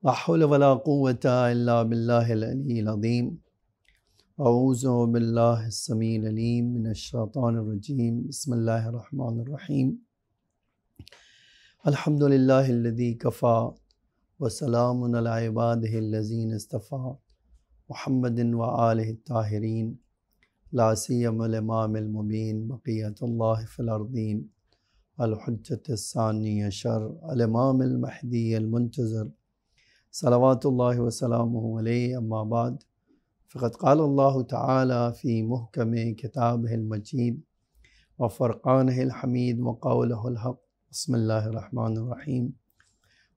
لا حول ولا قوة إلا بالله العلي العظيم أعوذ بالله السميع العليم من الشيطان الرجيم بسم الله الرحمن الرحيم الحمد لله الذي كفى وسلام على عباده الذين اصطفى محمد وآله الطاهرين لا سيما الإمام المبين بقية الله في الأرضين الحجة الثاني عشر الإمام المهدي المنتظر صلوات الله وسلامه عليه أما بعد فقد قال الله تعالى في محكم كتابه المجيد وفرقانه الحميد وقوله الحق بسم الله الرحمن الرحيم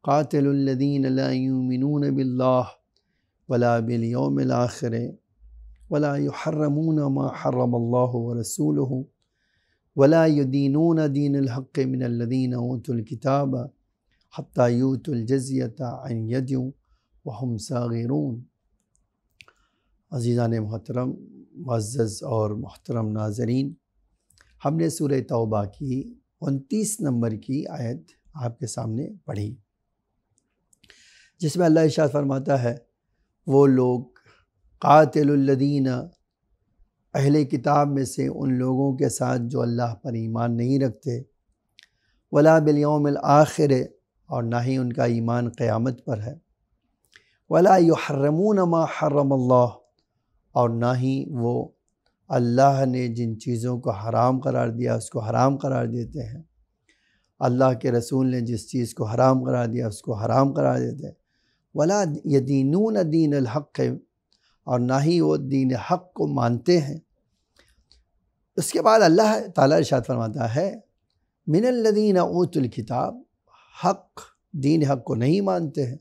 قاتلوا الذين لا يؤمنون بالله ولا باليوم الآخر ولا يحرمون ما حرم الله ورسوله ولا يدينون دين الحق من الذين أوتوا الكتاب حتى يؤتوا الجزية عن يد وهم صاغرون۔ عزیزان محترم، معزز اور محترم ناظرین، ہم نے سورہ توبہ کی 29 نمبر کی آیت آپ کے سامنے پڑھی، جس میں اللہ ارشاد فرماتا ہے وہ لوگ قاتل الذین، اہل کتاب میں سے ان لوگوں کے ساتھ جو اللہ پر ایمان نہیں رکھتے، ولا بالیوم الآخر، اور نہ ہی ان کا ایمان قیامت پر ہے، ولا یحرمون ما حرم اللہ، اور نہ ہی وہ اللہ نے جن چیزوں کو حرام قرار دیا اس کو حرام قرار دیتے ہیں، اللہ کے رسول نے جس چیز کو حرام قرار دیا اس کو حرام قرار دیتے ہیں، ولا یدینون دین الحق، اور نہ ہی وہ دین حق کو مانتے ہیں۔ اس کے بعد اللہ تعالیٰ ارشاد فرماتا ہے من الذین اوتوا الکتاب، حق دین حق کو نہیں مانتے ہیں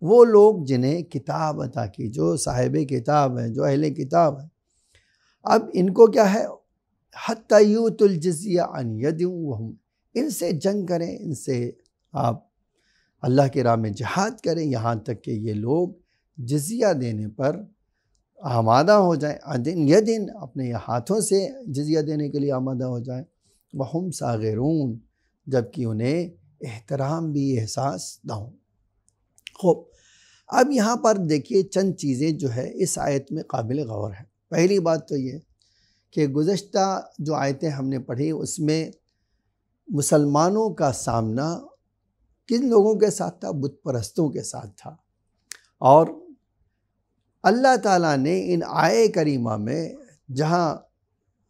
وہ لوگ جنہیں کتاب عطا کی، جو صاحب کتاب ہیں، جو اہل کتاب ہیں۔ اب ان کو کیا ہے، حتی یؤتوا الجزیہ عن ید وہم، ان سے جنگ کریں، ان سے آپ اللہ کی راہ میں جہاد کریں یہاں تک کہ یہ لوگ جزیہ دینے پر آمادہ ہو جائیں، عن ید، اپنے ہاتھوں سے جزیہ دینے کے لیے آمادہ ہو جائیں، وہم صاغرون، جبکہ انہیں احترام بھی احساس نہ ہو۔ خوب، اب یہاں پر دیکھیے چند چیزیں جو ہے اس آیت میں قابل غور ہے۔ پہلی بات تو یہ کہ گزشتہ جو آیتیں ہم نے پڑھی اس میں مسلمانوں کا سامنا کن لوگوں کے ساتھ تھا؟ بت پرستوں کے ساتھ تھا، اور اللہ تعالیٰ نے ان آیے کریمہ میں جہاں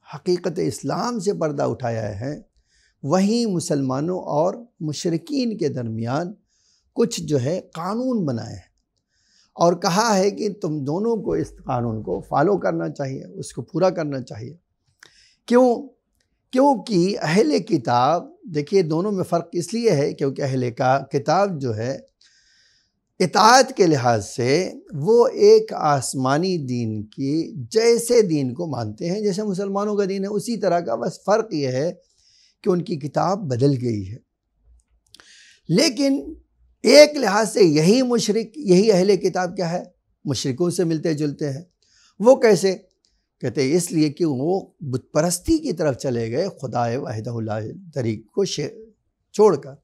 حقیقت اسلام سے پردہ اٹھایا ہے وہیں مسلمانوں اور مشرکین کے درمیان کچھ جو ہے قانون بنائے ہیں، اور کہا ہے کہ تم دونوں کو اس قانون کو فالو کرنا چاہیے، اس کو پورا کرنا چاہیے۔ کیونکہ اہل کتاب، دیکھیے دونوں میں فرق اس لیے ہے کیونکہ اہل کتاب جو ہے اطاعت کے لحاظ سے وہ ایک آسمانی دین کی جیسے دین کو مانتے ہیں جیسے مسلمانوں کا دین ہے اسی طرح کا، بس فرق یہ ہے کہ ان کی کتاب بدل گئی ہے۔ لیکن ایک لحاظ سے یہی مشرک، یہی اہل کتاب کیا ہے، مشرکوں سے ملتے جلتے ہیں۔ وہ کیسے؟ کہتے ہیں اس لیے کہ وہ بت پرستی کی طرف چلے گئے، خدا وحدہ لا شریک کو چھوڑ کر،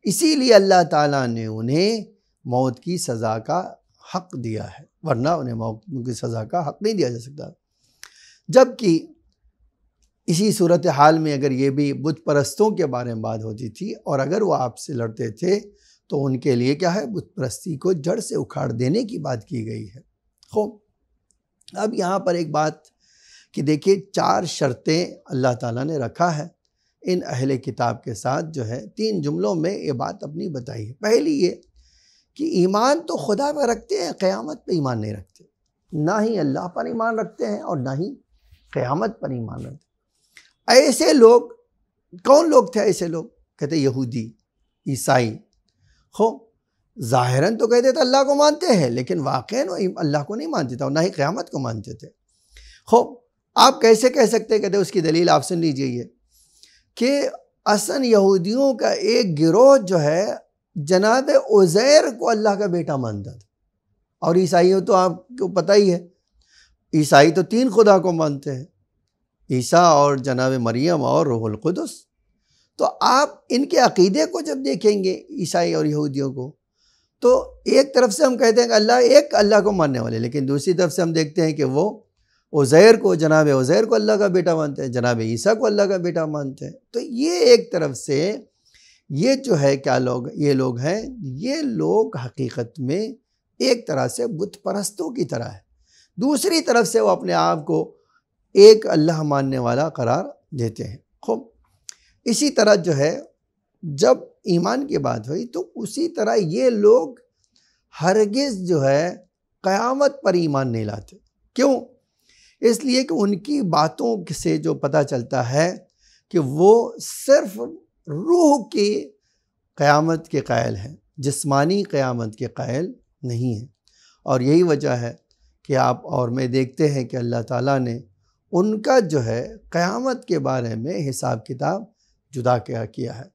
اسی لیے اللہ تعالیٰ نے انہیں موت کی سزا کا حق دیا ہے، ورنہ انہیں موت کی سزا کا حق نہیں دیا جا سکتا۔ جبکہ اسی صورتحال میں اگر یہ بھی بت پرستوں کے بارے میں بات ہوتی تھی اور اگر وہ آپ سے لڑتے تھے تو ان کے لیے کیا ہے، بت پرستی کو جڑ سے اکھاڑ دینے کی بات کی گئی ہے۔ خوب، اب یہاں پر ایک بات کہ دیکھیے 4 شرطیں اللہ تعالیٰ نے رکھا ہے ان اہل کتاب کے ساتھ، جو ہے 3 جملوں میں یہ بات اپنی بتائی ہے۔ پہلی یہ کہ ایمان تو خدا پر رکھتے ہیں، قیامت پہ ایمان نہیں رکھتے، نہ ہی اللہ پر ایمان رکھتے ہیں اور نہ ہی قیامت پر ایمان رکھتے ہیں۔ ایسے لوگ کون لوگ تھے؟ ایسے لوگ کہتے یہودی، عیسائی۔ ظاہراً تو کہتے تھے اللہ کو مانتے ہیں لیکن واقعاً اللہ کو نہیں مانتے تھے اور نہ ہی قیامت کو مانتے تھے۔ آپ کیسے کہہ سکتے؟ کہتے اس کی دلیل آپ سن لیجئے، یہ کہ اصلاً یہودیوں کا ایک گروہ جو ہے جناب عزیر کو اللہ کا بیٹا مانتا تھا، اور عیسائیوں تو آپ کو پتہ ہی ہے، عیسائی تو 3 خدا کو مانتے ہیں، عیسیٰ اور جناب مریم اور روح القدس۔ تو آپ ان کے عقیدے کو جب دیکھیں گے عیسائی اور یہودیوں کو تو ایک طرف سے ہم کہتے ہیں کہ اللہ کو ماننے والے، لیکن دوسری طرف سے ہم دیکھتے ہیں کہ وہ جناب عزیر کو اللہ کا بیٹا مانتے ہیں، جناب عیسیٰ کو اللہ کا بیٹا مانتے ہیں۔ تو یہ ایک طرف سے یہ جو ہے یہ لوگ ہیں، یہ لوگ حقیقت میں ایک طرح سے بت پرستوں کی طرح ہے، دوسری طرف سے وہ اپنے آپ کو ایک اللہ ماننے والا قرار دیتے ہیں۔ خوب، اسی طرح جو ہے جب ایمان کی بات ہوئی تو اسی طرح یہ لوگ ہرگز جو ہے قیامت پر ایمان نہیں لاتے۔ کیوں؟ اس لیے کہ ان کی باتوں سے جو پتہ چلتا ہے کہ وہ صرف روح کی قیامت کے قائل ہیں، جسمانی قیامت کے قائل نہیں ہیں۔ اور یہی وجہ ہے کہ آپ اور میں دیکھتے ہیں کہ اللہ تعالیٰ نے ان کا جو ہے قیامت کے بارے میں حساب کتاب جدا کیا ہے۔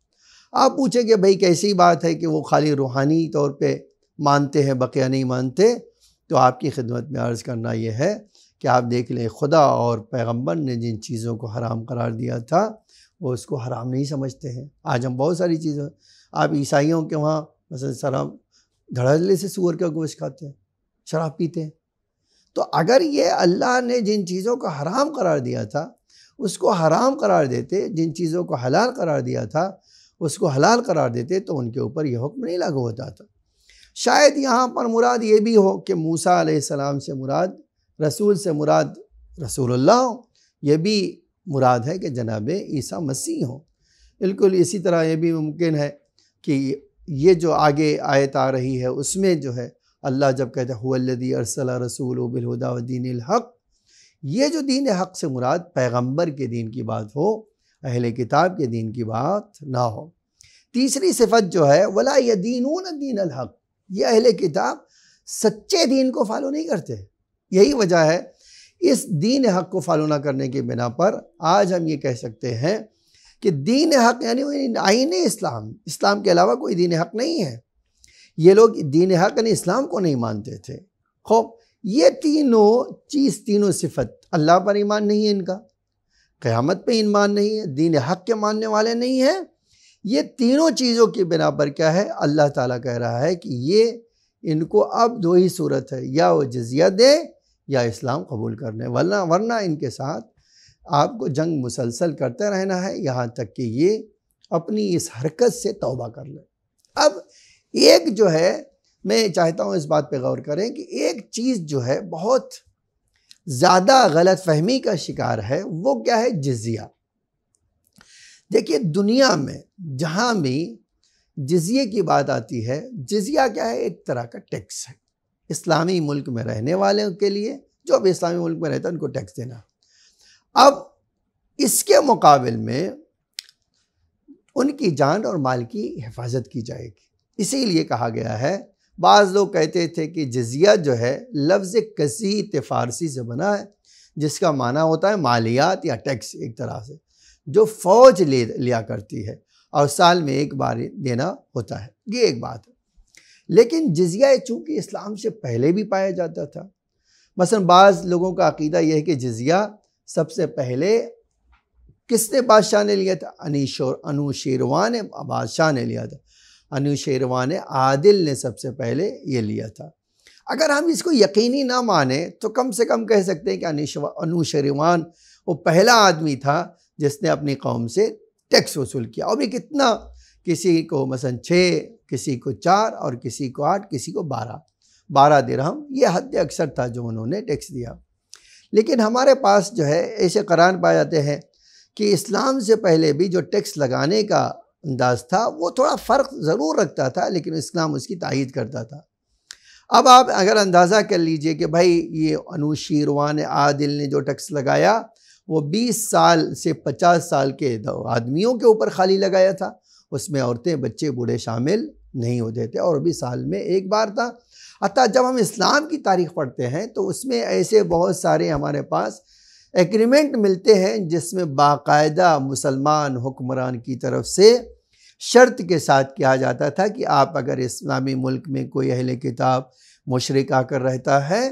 آپ پوچھیں کہ بھئی کیسی بات ہے کہ وہ خالی روحانی طور پہ مانتے ہیں، بقیہ نہیں مانتے؟ تو آپ کی خدمت میں عرض کرنا یہ ہے کہ آپ دیکھ لیں، خدا اور پیغمبر نے جن چیزوں کو حرام قرار دیا تھا وہ اس کو حرام نہیں سمجھتے ہیں۔ آج ہم بہت ساری چیزیں، آپ عیسائیوں کے وہاں مثلا دھڑلے سے سور کا گوشت کھاتے ہیں، شراب پیتے ہیں۔ تو اگر یہ اللہ نے جن چیزوں کو حرام قرار دیا تھا اس کو حرام قرار دیتے، جن چیزوں کو حلال قرار دیا تھا اس کو حلال قرار دیتے، تو ان کے اوپر یہ حکم نہیں لاگو ہوتا تھا۔ شاید یہاں پر مراد یہ بھی ہو کہ موسیٰ علیہ السلام سے مراد، رسول سے مراد رسول اللہ ہو، یہ بھی مراد ہے کہ جناب عیسیٰ مسیح ہوں۔ بالکل اسی طرح یہ بھی ممکن ہے کہ یہ جو آگے آیت آ رہی ہے اس میں جو ہے اللہ جب کہتے ہیں هو الذی ارسل رسولہ بالہدی ودین الحق، یہ جو دین حق سے مراد پیغمبر کے دین کی بات ہو، اہل کتاب کے دین کی بات نہ ہو۔ تیسری صفت جو ہے ولا یدینون دین الحق، یہ اہل کتاب سچے دین کو فالو نہیں کرتے۔ یہی وجہ ہے اس دین حق کو فالو نہ کرنے کی بنا پر آج ہم یہ کہہ سکتے ہیں کہ دین حق یعنی آئین اسلام کے علاوہ کوئی دین حق نہیں ہے۔ یہ لوگ دین حق یعنی اسلام کو نہیں مانتے تھے۔ خوب، یہ تینوں صفت، اللہ پر ایمان نہیں ہے ان کا، قیامت پہ ایمان نہیں ہے، دین حق کے ماننے والے نہیں ہیں۔ یہ تینوں چیزوں کی بنا پر کیا ہے، اللہ تعالیٰ کہہ رہا ہے کہ یہ ان کو اب دو ہی صورت ہے، یا وہ جزیہ دے یا اسلام قبول کرنے، ورنہ ان کے ساتھ آپ کو جنگ مسلسل کرتے رہنا ہے یہاں تک کہ یہ اپنی اس حرکت سے توبہ کر لے۔ اب ایک جو ہے، میں چاہتا ہوں اس بات پہ غور کریں کہ ایک چیز جو ہے بہت زیادہ غلط فہمی کا شکار ہے، وہ کیا ہے؟ جزیہ۔ دیکھیے دنیا میں جہاں بھی جزیے کی بات آتی ہے، جزیہ کیا ہے؟ ایک طرح کا ٹیکس ہے۔ اسلامی ملک میں رہنے والوں کے لیے، جو بھی اسلامی ملک میں رہتا ہے ان کو ٹیکس دینا۔ اب اس کے مقابل میں ان کی جان اور مال کی حفاظت کی جائے گی۔ اسی لیے کہا گیا ہے، بعض لوگ کہتے تھے کہ جزیہ جو ہے لفظ کثیت فارسی سے بنا ہے، جس کا معنی ہوتا ہے مالیات یا ٹیکس، ایک طرح سے جو فوج لیا کرتی ہے اور سال میں ایک بار دینا ہوتا ہے۔ یہ ایک بات ہے۔ لیکن جزیہ چونکہ اسلام سے پہلے بھی پایا جاتا تھا، مثلا بعض لوگوں کا عقیدہ یہ ہے کہ جزیہ سب سے پہلے کس نے بادشاہ نے لیا تھا؟ انوشیروان بادشاہ نے لیا تھا، انوشیروان عادل نے سب سے پہلے یہ لیا تھا۔ اگر ہم اس کو یقینی نہ مانیں تو کم سے کم کہہ سکتے ہیں کہ انوشیروان وہ پہلا آدمی تھا جس نے اپنی قوم سے ٹیکس وصول کیا، اور بھی کتنا، کسی کو مثلا 6، کسی کو 4 اور کسی کو 8، کسی کو 12 درہم، یہ حد اکثر تھا جو انہوں نے ٹیکس دیا۔ لیکن ہمارے پاس جو ہے ایسے قرآن پائے جاتے ہیں کہ اسلام سے پہلے بھی جو ٹیکس لگانے کا انداز تھا وہ تھوڑا فرق ضرور رکھتا تھا، لیکن اسلام اس کی تائید کرتا تھا۔ اب آپ اگر اندازہ کر لیجئے کہ بھائی یہ انوشیروان عادل نے جو ٹیکس لگایا وہ 20 سال سے 50 سال کے آدمیوں کے اوپر خالی لگایا تھا، اس میں عورتیں، بچے، بوڑھے شامل نہیں ہوتے تھے، اور بھی سال میں ایک بار تھا۔ حتیٰ جب ہم اسلام کی تاریخ پڑھتے ہیں تو اس میں ایسے بہت سارے ہمارے پاس ایگریمنٹ ملتے ہیں جس میں باقاعدہ مسلمان حکمران کی طرف سے شرط کے ساتھ کیا جاتا تھا کہ آپ اگر اسلامی ملک میں کوئی اہل کتاب مشرک آ کر رہتا ہے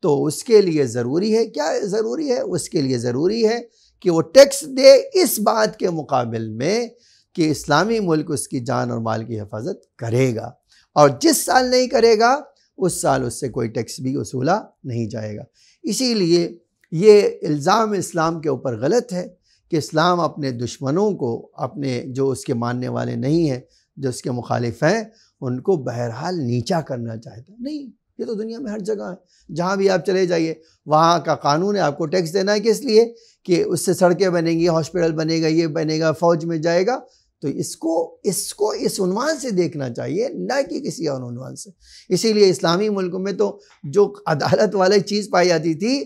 تو اس کے لیے ضروری ہے، کیا ضروری ہے؟ اس کے لیے ضروری ہے کہ وہ ٹیکس دے، اس بات کے مقابل میں کہ اسلامی ملک اس کی جان اور مال کی حفاظت کرے گا۔ اور جس سال نہیں کرے گا اس سال اس سے کوئی ٹیکس بھی وصولا نہیں جائے گا۔ اسی لیے یہ الزام اسلام کے اوپر غلط ہے کہ اسلام اپنے دشمنوں کو، اپنے جو اس کے ماننے والے نہیں ہیں، جو اس کے مخالف ہیں، ان کو بہرحال نیچا کرنا چاہتا ہے۔ نہیں، یہ تو دنیا میں ہر جگہ ہے، جہاں بھی آپ چلے جائیے وہاں کا قانون ہے، آپ کو ٹیکس دینا ہے، کس لیے؟ کہ اس سے سڑکیں بنیں گی، ہاسپٹل بنے گا، یہ بنے گا، فوج میں جائے گا۔ تو اس کو اس عنوان سے دیکھنا چاہیے، نہ کہ کسی اور عنوان سے۔ اسی لیے اسلامی ملکوں میں تو جو عدالت والی چیز پائی جاتی تھی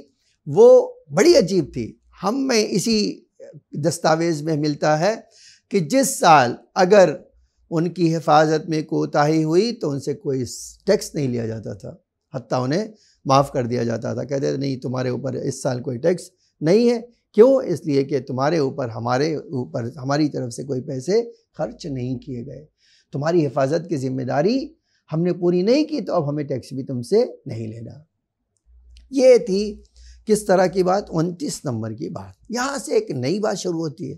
وہ بڑی عجیب تھی۔ ہم میں اسی دستاویز میں ملتا ہے کہ جس سال اگر ان کی حفاظت میں کوتاہی ہوئی تو ان سے کوئی ٹیکس نہیں لیا جاتا تھا، حتیٰ انہیں معاف کر دیا جاتا تھا، کہتے تھے نہیں تمہارے اوپر اس سال کوئی ٹیکس نہیں ہے۔ کیوں؟ اس لیے کہ تمہارے اوپر ہماری طرف سے کوئی پیسے خرچ نہیں کیے گئے، تمہاری حفاظت کی ذمہ داری ہم نے پوری نہیں کی تو اب ہمیں ٹیکس بھی تم سے نہیں لینا۔ یہ تھی کس طرح کی بات؟ 29 نمبر کی بات۔ یہاں سے ایک نئی بات شروع ہوتی ہے۔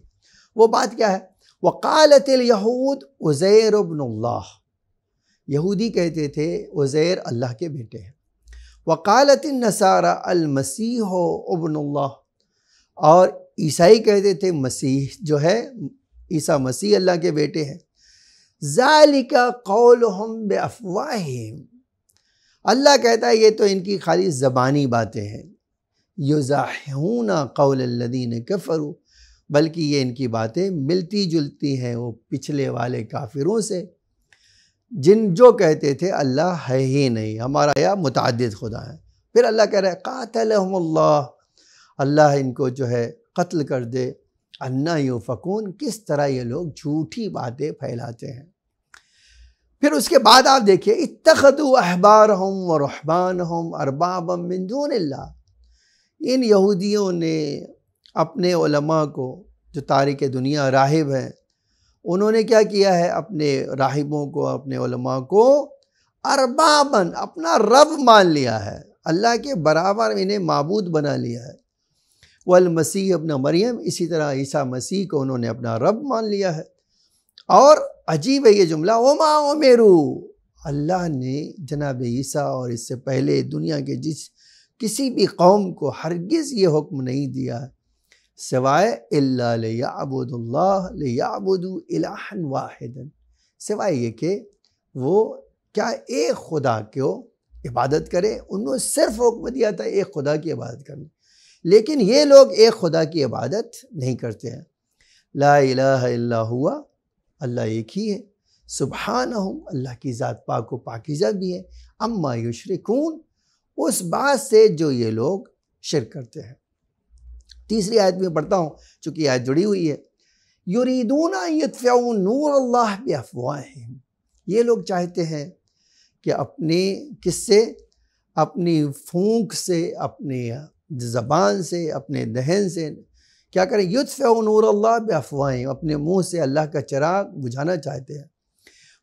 وہ بات کیا ہے؟ وقالت الیہود عزیر ابن اللہ، یہودی کہتے تھے عزیر اللہ کے بیٹے ہیں۔ وقالت النصارى المسیح ابن اللہ، اور عیسائی کہتے تھے مسیح جو ہے، عیسیٰ مسیح اللہ کے بیٹے ہیں۔ ذالک قولہم بافواہہم، اللہ کہتا ہے یہ تو ان کی خالی زبانی باتیں ہیں۔ یضاحون قول الذین کفروا، بلکہ یہ ان کی باتیں ملتی جلتی ہیں وہ پچھلے والے کافروں سے، جو کہتے تھے اللہ ہے ہی نہیں، ہمارا یا متعدد خدا ہے۔ پھر اللہ کہہ رہا ہے قاتلہم اللہ، اللہ ان کو جو ہے قتل کر دے۔ انا یؤفکون، کس طرح یہ لوگ جھوٹی باتیں پھیلاتے ہیں۔ پھر اس کے بعد آپ دیکھیے اتخذوا احبارہم ورہبانہم اربابا من دون اللہ، ان یہودیوں نے اپنے علماء کو، جو تارک دنیا راہب ہیں، انہوں نے کیا کیا ہے؟ اپنے راہبوں کو، اپنے علماء کو ارباباً، اپنا رب مان لیا ہے، اللہ کے برابر انہیں معبود بنا لیا ہے۔ والمسیح ابن مریم، اسی طرح عیسیٰ مسیح کو انہوں نے اپنا رب مان لیا ہے۔ اور عجیب ہے یہ جملہ، وما امروا، اللہ نے جناب عیسیٰ اور اس سے پہلے دنیا کے کسی بھی قوم کو ہرگز یہ حکم نہیں دیا سوائے الا لیعبدوا اللہ لیعبدوا الہا واحدا، سوائے یہ کہ وہ کیا ایک خدا کو عبادت کرے۔ انہوں نے صرف حکم دیا تھا ایک خدا کی عبادت کرنے، لیکن یہ لوگ ایک خدا کی عبادت نہیں کرتے ہیں۔ لا الہ الا ہوا، اللہ ایک ہی ہے، سبحانہ، اللہ کی ذات پاک و پاکیزہ بھی ہے، اما یشرکون، اس بات سے جو یہ لوگ شرک کرتے ہیں۔ تیسری آیت میں پڑھتا ہوں چونکہ یہ آیت جڑی ہوئی ہے، یریدون ان یطفئوا نور اللہ بافواہہم، یہ لوگ چاہتے ہیں کہ اپنے کس سے؟ اپنی پھونک سے، اپنے زبان سے، اپنے دہن سے کیا کریں؟ یطفئوا نور اللہ بافواہہم، اپنے منہ سے اللہ کا چراغ بجھانا چاہتے ہیں۔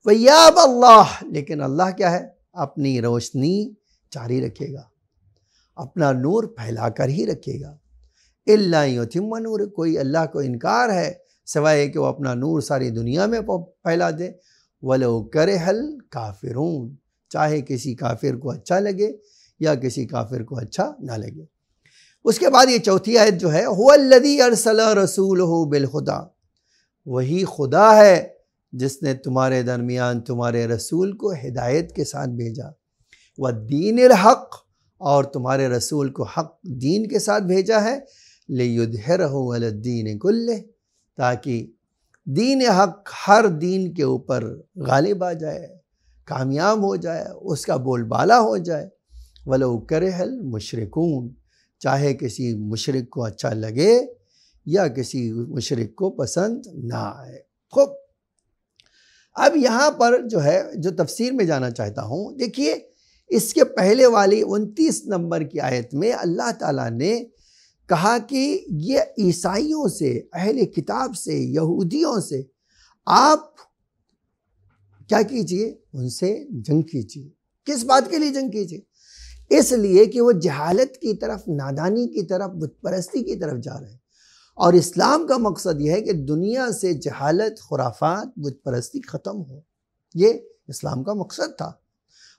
ویاب اللہ، لیکن اللہ کیا ہے؟ اپنی روشنی جاری رکھے گا، اپنا نور پھیلا کر ہی رکھے گا۔ الا یتم نور، کوئی اللہ کو انکار ہے سوائے کہ وہ اپنا نور ساری دنیا میں پھیلا دے۔ ولو کرہ الکافرون، چاہے کسی کافر کو اچھا لگے یا کسی کافر کو اچھا نہ لگے۔ اس کے بعد یہ چوتھی آیت جو ہے، هو الذی ارسل رسولہ بالہدی، وہی خدا ہے جس نے تمہارے درمیان تمہارے رسول کو ہدایت کے ساتھ بھیجا، والدین الحق، اور تمہارے رسول کو حق دین کے ساتھ بھیجا ہے، لیظہرہ علی الدین کلہ، تاکہ دین حق ہر دین کے اوپر غالب آ جائے، کامیاب ہو جائے، اس کا بول بالا ہو جائے۔ ولو کرہ المشرکون، چاہے کسی مشرک کو اچھا لگے یا کسی مشرک کو پسند نہ آئے۔ خوب، اب یہاں پر جو ہے جو تفسیر میں جانا چاہتا ہوں، دیکھیے اس کے پہلے والی 29 نمبر کی آیت میں اللہ تعالیٰ نے کہا کہ یہ عیسائیوں سے، اہل کتاب سے، یہودیوں سے آپ کیا کیجئے؟ ان سے جنگ کیجئے۔ کس بات کے لیے جنگ کیجئے؟ اس لیے کہ وہ جہالت کی طرف، نادانی کی طرف، بت پرستی کی طرف جا رہے ہیں، اور اسلام کا مقصد یہ ہے کہ دنیا سے جہالت، خرافات، بت پرستی ختم ہو۔ یہ اسلام کا مقصد تھا،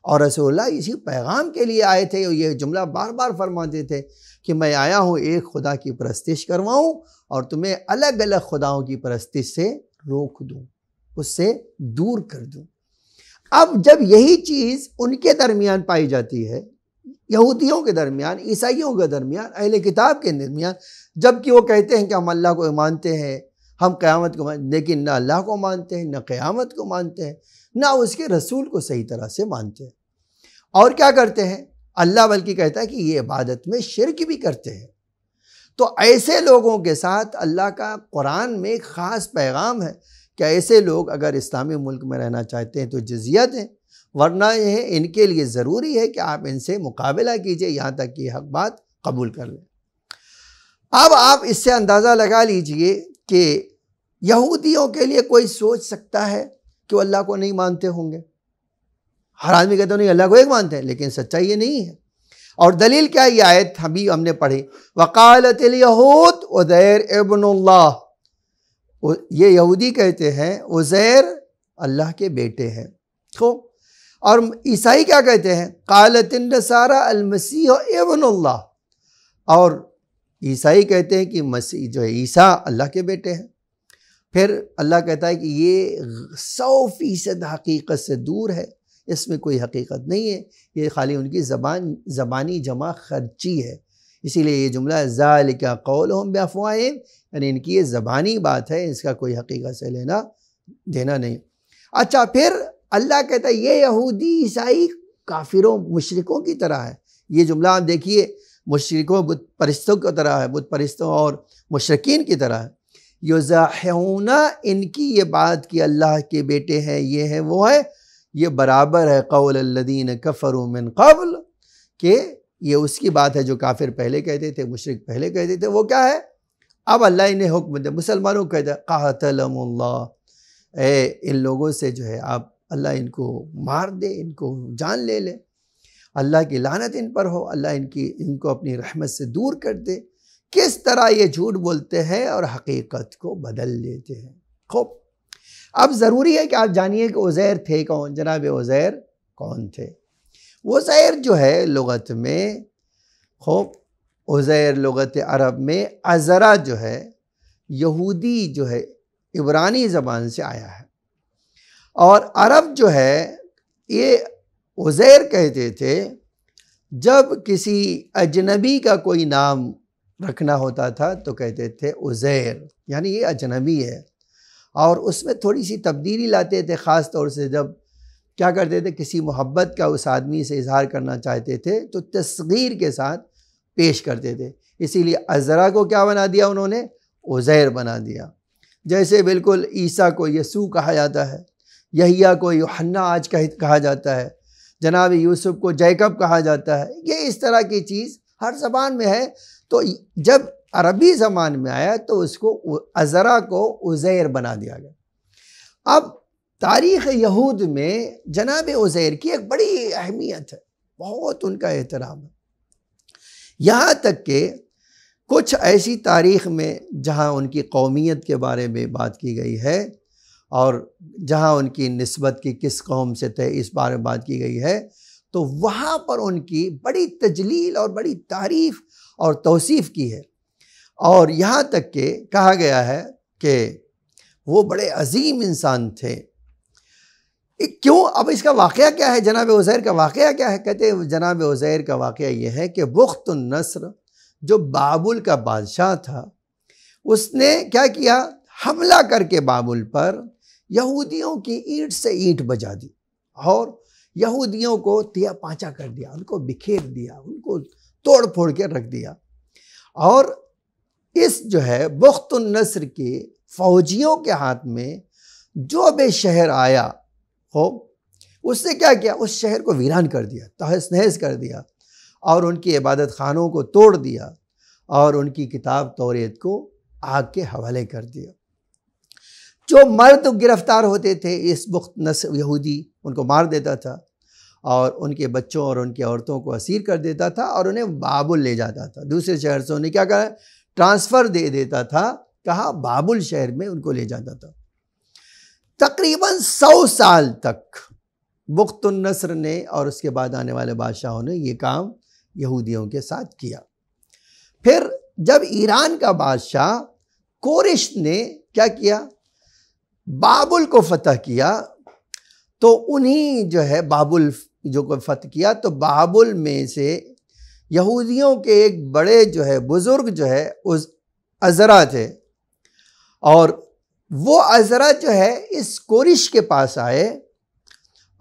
اور رسول اللہ اسی پیغام کے لیے آئے تھے. یہ جملہ بار بار فرماتے تھے کہ میں آیا ہوں ایک خدا کی پرستش کرواؤں اور تمہیں الگ الگ خداؤں کی پرستش سے روک دوں، اس سے دور کر دوں. اب جب یہی چیز ان کے درمیان پائی جاتی ہے، یہودیوں کے درمیان، عیسائیوں کے درمیان، اہل کتاب کے درمیان، جب کہ وہ کہتے ہیں کہ ہم اللہ کو مانتے ہیں، ہم قیامت کو مانتے ہیں، لیکن نہ اللہ کو مانتے ہیں، نہ قیامت کو مانتے ہیں، نہ اس کے رسول کو صحیح طرح سے مانتے ہیں، اور کیا کرتے ہیں؟ اللہ بلکہ کہتا ہے کہ یہ عبادت میں شرک بھی کرتے ہیں. تو ایسے لوگوں کے ساتھ اللہ کا قرآن میں ایک خاص پیغام ہے کہ ایسے لوگ اگر اسلامی ملک میں رہنا چاہتے ہیں تو جزیہ دیں، ورنہ یہ ان کے لیے ضروری ہے کہ آپ ان سے مقابلہ کیجئے یہاں تک کہ حق بات قبول کر لیں. اب آپ اس سے اندازہ لگا لیجئے کہ یہودیوں کے لیے کوئی سوچ سکتا ہے کہ وہ اللہ کو نہیں مانتے ہوں گے؟ ہر آدمی کہتے ہیں نہیں اللہ کو ایک مانتے ہیں، لیکن سچائی یہ نہیں ہے. اور دلیل کیا ہے؟ یہ آیت ہم نے پڑھی، وقالت الیہود عزیر ابن اللہ. یہ یہودی کہتے ہیں عزیر اللہ کے بیٹے ہیں. اور عیسائی کیا کہتے ہیں؟ قالت النصارى المسیح ابن اللہ. اور عیسائی کہتے ہیں کہ مسیح جو ہے عیسیٰ اللہ کے بیٹے ہیں. پھر اللہ کہتا ہے کہ یہ 100% حقیقت سے دور ہے، اس میں کوئی حقیقت نہیں ہے، یہ خالی ان کی زبانی جمع خرچی ہے. اسی لیے یہ جملہ ذالک قولہم بافواہہم، یعنی ان کی یہ زبانی بات ہے، اس کا کوئی حقیقت سے لینا دینا نہیں. اچھا، پھر اللہ کہتا ہے یہ یہودی عیسائی کافروں مشرکوں کی طرح ہے. یہ جملہ آپ دیکھیے، مشرکوں بت پرستوں کی طرح ہے، بت پرستوں اور مشرکین کی طرح ہے. یزاحون، ان کی یہ بات کہ اللہ کے بیٹے ہیں، یہ ہے وہ ہے، یہ برابر ہے قول الذین کفروا من قبل، کہ یہ اس کی بات ہے جو کافر پہلے کہتے تھے، مشرک پہلے کہتے تھے. وہ کیا ہے؟ اب اللہ انہیں حکم دے، مسلمانوں کو کہتا ہے قاتلہم اللہ، اے ان لوگوں سے جو ہے آپ اللہ ان کو مار دے، ان کو جان لے لے، اللہ کی لعنت ان پر ہو، اللہ ان کو اپنی رحمت سے دور کر دے. کس طرح یہ جھوٹ بولتے ہیں اور حقیقت کو بدل دیتے ہیں. خوب، اب ضروری ہے کہ آپ جانیے کہ عزیر تھے کون، جناب عزیر کون تھے. عزیر جو ہے لغت میں، خوب، عزیر لغت عرب میں عذرا جو ہے یہودی جو ہے عبرانی زبان سے آیا ہے، اور عرب جو ہے یہ عزیر کہتے تھے جب کسی اجنبی کا کوئی نام رکھنا ہوتا تھا تو کہتے تھے عزیر، یعنی یہ اجنبی ہے. اور اس میں تھوڑی سی تبدیلی لاتے تھے، خاص طور سے جب کیا کرتے تھے، کسی محبت کا اس آدمی سے اظہار کرنا چاہتے تھے تو تصغیر کے ساتھ پیش کرتے تھے. اسی لیے عذرا کو کیا بنا دیا انہوں نے؟ عزیر بنا دیا. جیسے بالکل عیسیٰ کو یسوع کہا جاتا ہے، یحییٰ کو یوحنا آج کہا جاتا ہے، جناب یوسف کو جیکب کہا جاتا ہے. یہ اس طرح کی چیز ہر زبان میں ہے. تو جب عربی زبان میں آیا تو اس کو عذرا کو عزیر بنا دیا گیا. اب تاریخ یہود میں جناب عزیر کی ایک بڑی اہمیت ہے، بہت ان کا احترام ہے. یہاں تک کہ کچھ ایسی تاریخ میں جہاں ان کی قومیت کے بارے میں بات کی گئی ہے اور جہاں ان کی نسبت کی کس قوم سے تھے اس بارے میں بات کی گئی ہے، تو وہاں پر ان کی بڑی تجلیل اور بڑی تعریف اور توصیف کی ہے. اور یہاں تک کہ کہا گیا ہے کہ وہ بڑے عظیم انسان تھے. کیوں؟ اب اس کا واقعہ کیا ہے؟ جناب عزیر کا واقعہ کیا ہے؟ کہتے ہیں جناب عزیر کا واقعہ یہ ہے کہ بخت النصر جو بابل کا بادشاہ تھا، اس نے کیا کیا؟ حملہ کر کے بابل پر یہودیوں کی اینٹ سے اینٹ بجا دی اور یہودیوں کو تیا پانچا کر دیا، ان کو بکھیر دیا، ان کو توڑ پھوڑ کے رکھ دیا. اور اس جو ہے بخت النصر کے فوجیوں کے ہاتھ میں جو بھی شہر آیا ہو، اس نے کیا کیا؟ اس شہر کو ویران کر دیا، تہس نہس کر دیا، اور ان کی عبادت خانوں کو توڑ دیا اور ان کی کتاب توریت کو آگ کے حوالے کر دیا. جو مرد گرفتار ہوتے تھے اس بخت نصر یہودی ان کو مار دیتا تھا اور ان کے بچوں اور ان کی عورتوں کو اسیر کر دیتا تھا اور انہیں بابل لے جاتا تھا. دوسرے شہر سے انہیں کیا کرا؟ ٹرانسفر دے دیتا تھا. کہا بابل شہر میں ان کو لے جاتا تھا. تقریباً 100 سال تک بخت النصر نے اور اس کے بعد آنے والے بادشاہوں نے یہ کام یہودیوں کے ساتھ کیا۔ پھر جب ایران کا بادشاہ کورش نے کیا کیا، بابل کو فتح کیا، تو انہی جو ہے بابل جو کو فتح کیا، تو بابل میں سے یہودیوں کے ایک بڑے جو ہے بزرگ جو ہے عزرا تھے، اور وہ عزرا جو ہے اس کورش کے پاس آئے